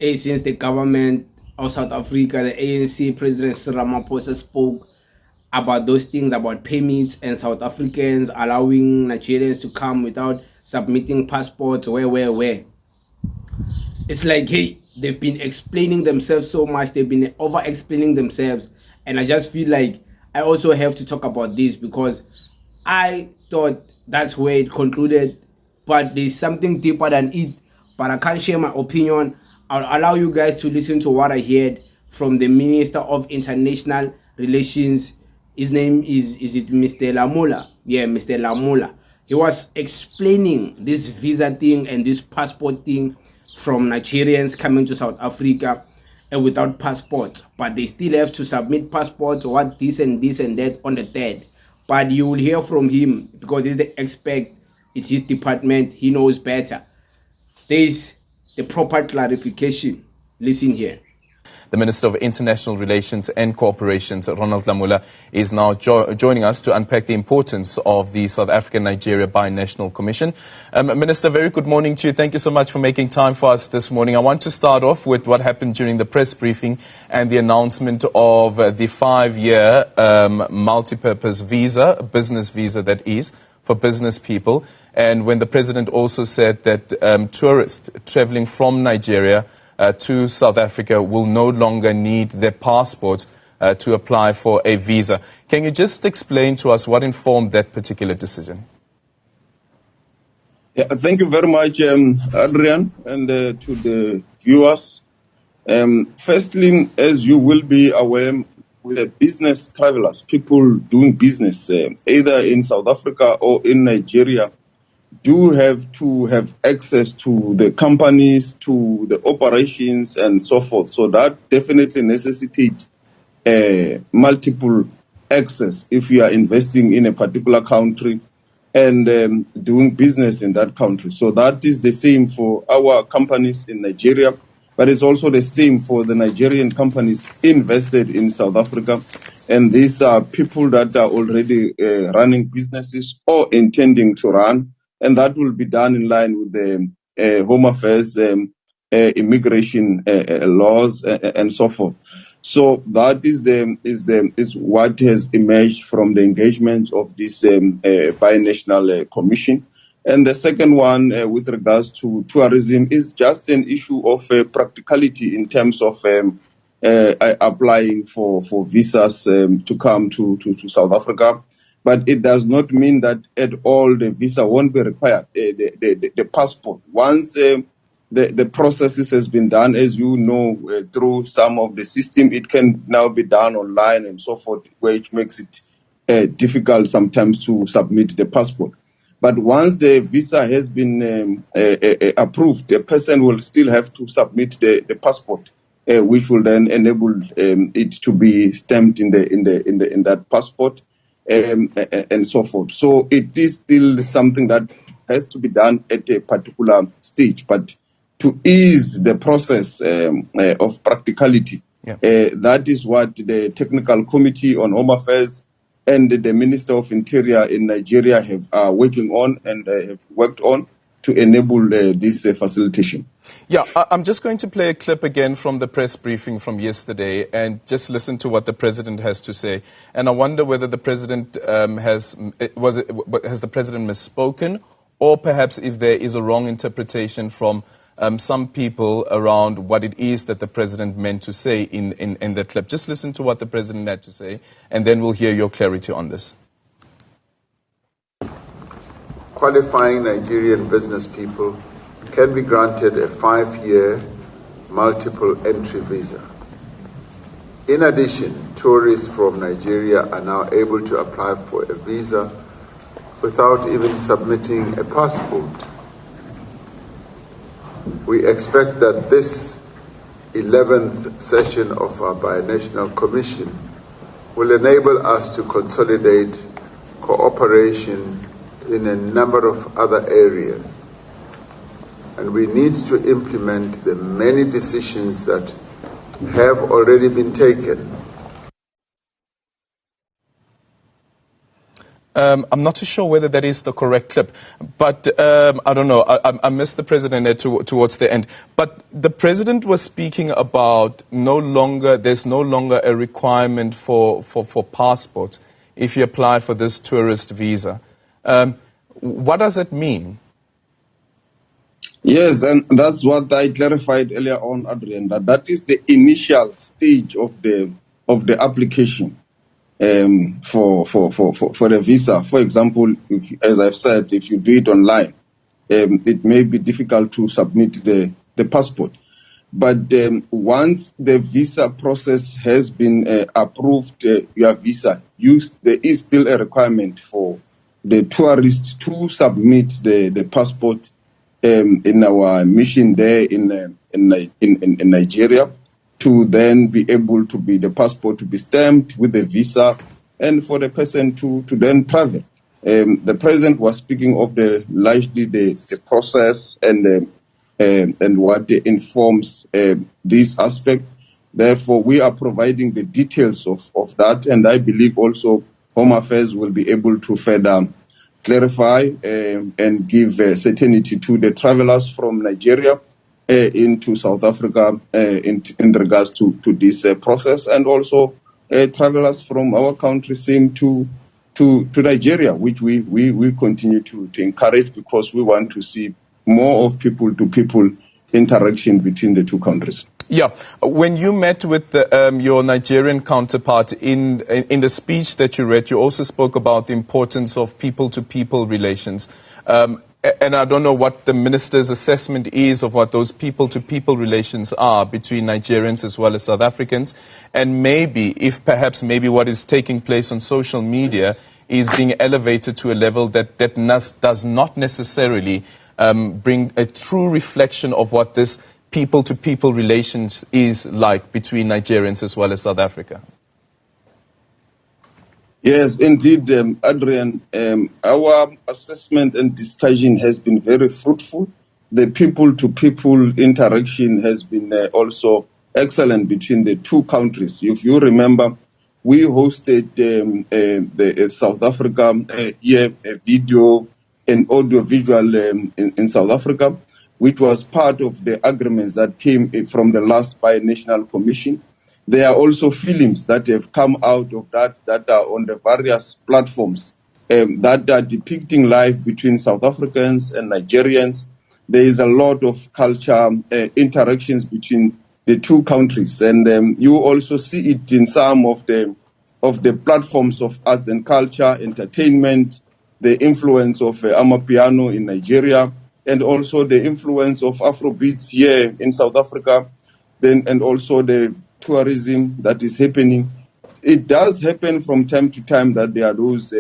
since the government of South Africa, the ANC President Ramaphosa spoke about those things, about permits and South Africans allowing Nigerians to come without submitting passports, where. It's like, hey, they've been explaining themselves so much, they've been over explaining themselves, and I just feel like I also have to talk about this because I thought that's where it concluded, but there's something deeper than it. But I can't share my opinion. I'll allow you guys to listen to what I heard from the Minister of International Relations. His name is it Mr. Lamola? Yeah, Mr. Lamola. He was explaining this visa thing and this passport thing from Nigerians coming to South Africa and without passports, but they still have to submit passports, what this and that on the third. But you will hear from him because he's the expert. It's his department. He knows better. There is the proper clarification. Listen here. The Minister of International Relations and Cooperation, Ronald Lamola, is now joining us to unpack the importance of the South African-Nigeria Binational Commission. Minister, very good morning to you. Thank you so much for making time for us this morning. I want to start off with what happened during the press briefing and the announcement of the 5-year multi-purpose visa, business visa that is, for business people. And when the President also said that tourists traveling from Nigeria to South Africa will no longer need their passports to apply for a visa. Can you just explain to us what informed that particular decision? Yeah, thank you very much, Adrian, and to the viewers. Firstly, as you will be aware, with the business travelers, people doing business either in South Africa or in Nigeria, do have to have access to the companies, to the operations, and so forth. So that definitely necessitates multiple access if you are investing in a particular country and doing business in that country. So that is the same for our companies in Nigeria, but it's also the same for the Nigerian companies invested in South Africa. And these are people that are already running businesses or intending to run. And that will be done in line with the Home Affairs, immigration laws, and so forth. So that is what has emerged from the engagement of this binational commission. And the second one, with regards to tourism, is just an issue of practicality in terms of applying for visas to come to South Africa. But it does not mean that at all the visa won't be required, the passport. Once the processes has been done, as you know, through some of the system, it can now be done online and so forth, which makes it difficult sometimes to submit the passport. But once the visa has been approved, the person will still have to submit the passport, which will then enable it to be stamped in that passport. And so forth. So it is still something that has to be done at a particular stage. But to ease the process of practicality, that is what the Technical Committee on Home Affairs and the Minister of Interior in Nigeria are working on and have worked on to enable this facilitation. Yeah, I'm just going to play a clip again from the press briefing from yesterday and just listen to what the President has to say. And I wonder whether the President has the President misspoken, or perhaps if there is a wrong interpretation from some people around what it is that the President meant to say in that clip. Just listen to what the President had to say, and then we'll hear your clarity on this. Qualifying Nigerian business people can be granted a 5-year multiple entry visa. In addition, tourists from Nigeria are now able to apply for a visa without even submitting a passport. We expect that this 11th session of our binational commission will enable us to consolidate cooperation in a number of other areas. And we need to implement the many decisions that have already been taken. I'm not too sure whether that is the correct clip, but I don't know. I missed the president there towards the end. But the president was speaking about there's no longer a requirement for passports if you apply for this tourist visa. What does it mean? Yes, and that's what I clarified earlier on, Adrian, that is the initial stage of the application. For the visa. For example, as I've said, if you do it online, it may be difficult to submit the passport. But once the visa process has been approved, your visa, there is still a requirement for the tourist to submit the passport in our mission there in Nigeria, to then be able to be the passport to be stamped with the visa, and for the person to then travel. The president was speaking of largely the process and what informs this aspect. Therefore, we are providing the details of that, and I believe also Home Affairs will be able to further clarify and give certainty to the travelers from Nigeria into South Africa in regards to this process, and also travelers from our country same to Nigeria, which we continue to encourage, because we want to see more of people-to-people interaction between the two countries. Yeah, when you met with your Nigerian counterpart in the speech that you read, you also spoke about the importance of people-to-people relations. And I don't know what the minister's assessment is of what those people-to-people relations are between Nigerians as well as South Africans. And perhaps what is taking place on social media is being elevated to a level that does not necessarily bring a true reflection of what this people-to-people relations is like between Nigerians as well as South Africa. Yes, indeed, Adrian. Our assessment and discussion has been very fruitful. The people-to-people interaction has been also excellent between the two countries. If you remember, we hosted the South Africa a video and audio-visual in South Africa, which was part of the agreements that came from the last Binational Commission. There are also films that have come out of that are on the various platforms that are depicting life between South Africans and Nigerians. There is a lot of culture interactions between the two countries, and you also see it in some of the platforms of arts and culture, entertainment, the influence of Amapiano in Nigeria, and also the influence of Afrobeats here in South Africa, and also the tourism that is happening. It does happen from time to time that there are those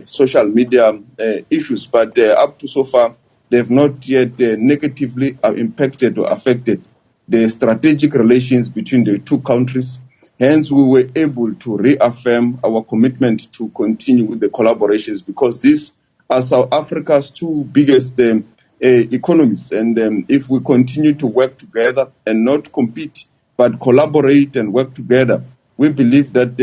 social media issues, but up to so far, they've not yet negatively impacted or affected the strategic relations between the two countries. Hence, we were able to reaffirm our commitment to continue with the collaborations, because these are South Africa's two biggest economies. And if we continue to work together and not compete, but collaborate and work together, we believe that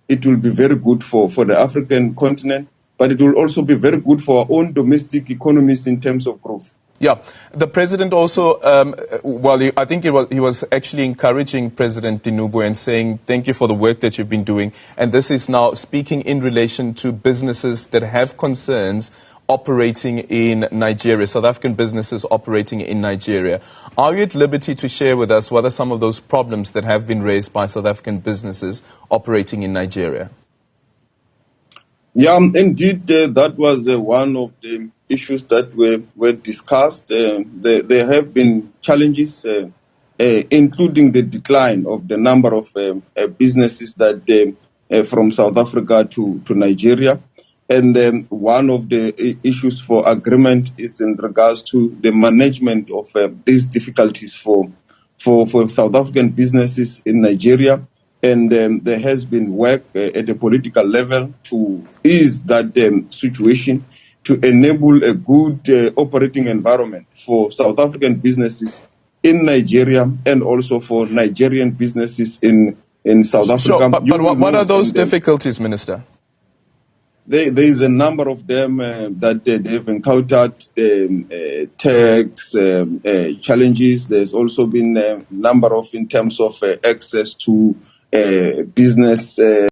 it will be very good for the African continent, but it will also be very good for our own domestic economies in terms of growth. Yeah, the president also, I think he was actually encouraging President Tinubu and saying, thank you for the work that you've been doing. And this is now speaking in relation to businesses that have concerns operating in Nigeria, South African businesses operating in Nigeria. Are you at liberty to share with us what are some of those problems that have been raised by South African businesses operating in Nigeria? Yeah, indeed, that was one of the issues that were discussed. There have been challenges, including the decline of the number of businesses that from South Africa to Nigeria. And one of the issues for agreement is in regards to the management of these difficulties for South African businesses in Nigeria. And there has been work at the political level to ease that situation, to enable a good operating environment for South African businesses in Nigeria and also for Nigerian businesses in South Africa. Sure, but what are those difficulties, Minister? There is a number of them that they've encountered tax challenges. There's also been a number of in terms of access to business